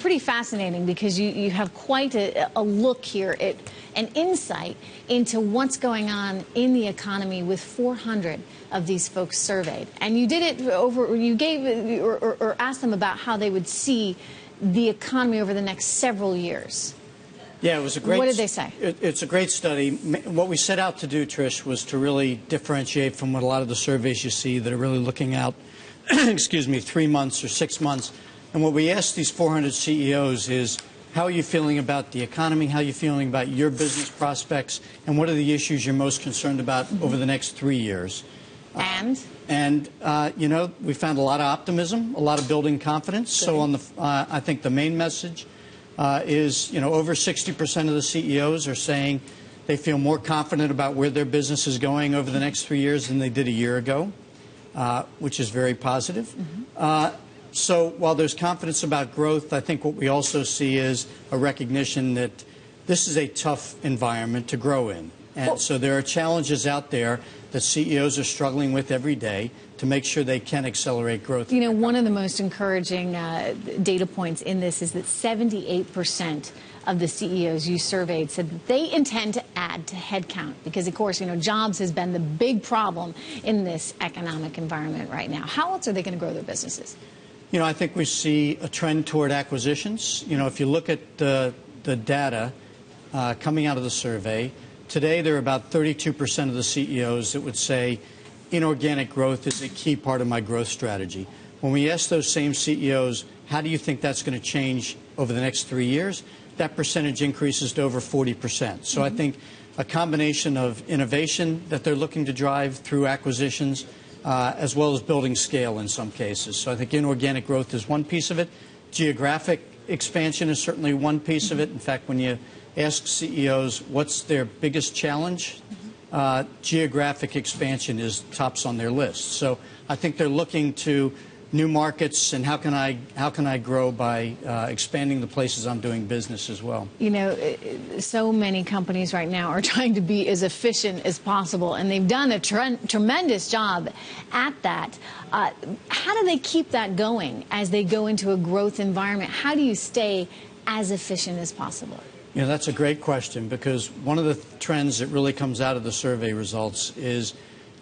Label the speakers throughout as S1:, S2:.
S1: pretty fascinating because you have quite a look here at an insight into what's going on in the economy with 400 of these folks surveyed. And you did it over, you gave or asked them about how they would see the economy over the next several years.
S2: Yeah, it was a great.
S1: What did they say?
S2: It's a great study. What we set out to do, Trish, was to really differentiate from what a lot of the surveys you see that are really looking out, excuse me, 3 months or 6 months. And what we asked these 400 CEOs is, how are you feeling about the economy? How are you feeling about your business prospects? And what are the issues you're most concerned about over the next 3 years? You know, we found a lot of optimism, a lot of building confidence. So on the, I think the main message is, you know, over 60% of the CEOs are saying they feel more confident about where their business is going over the next 3 years than they did a year ago, which is very positive. So while there's confidence about growth, I think what we also see is a recognition that this is a tough environment to grow in. And so there are challenges out there that CEOs are struggling with every day to make sure they can accelerate growth.
S1: You know, one of the most encouraging data points in this is that 78% of the CEOs you surveyed said that they intend to add to headcount because, of course, you know, jobs has been the big problem in this economic environment right now. How else are they going to grow their businesses?
S2: You know, I think we see a trend toward acquisitions. You know, if you look at the data coming out of the survey, today there are about 32% of the CEOs that would say inorganic growth is a key part of my growth strategy. When we ask those same CEOs, how do you think that's going to change over the next 3 years, that percentage increases to over 40%. So I think a combination of innovation that they're looking to drive through acquisitions, as well as building scale in some cases. So I think inorganic growth is one piece of it. Geographic expansion is certainly one piece of it. In fact, when you ask CEOs what's their biggest challenge, geographic expansion is tops on their list. So I think they're looking to new markets and how can I grow by expanding the places I'm doing business as well. You know,
S1: so many companies right now are trying to be as efficient as possible, and they've done a tremendous job at that. How do they keep that going as they go into a growth environment? How do you stay as efficient as possible?
S2: You know, that's a great question, because one of the trends that really comes out of the survey results is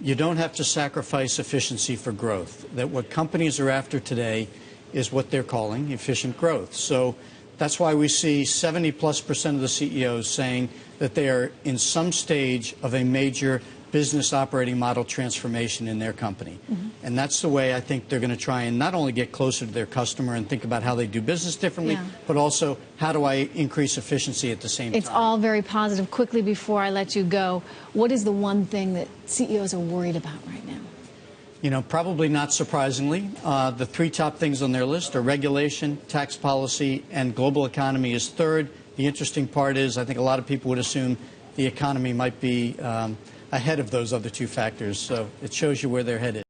S2: you don't have to sacrifice efficiency for growth. That what companies are after today is what they're calling efficient growth. So that's why we see 70+% of the CEOs saying that they are in some stage of a major business operating model transformation in their company. And that's the way I think they're going to try and not only get closer to their customer and think about how they do business differently, but also how do I increase efficiency at the same time.
S1: It's all very positive. Quickly, before I let you go, what is the one thing that CEOs are worried about right now?
S2: You know, probably not surprisingly, the three top things on their list are regulation, tax policy, and global economy is third. The interesting part is I think a lot of people would assume the economy might be ahead of those other two factors, so it shows you where they're headed.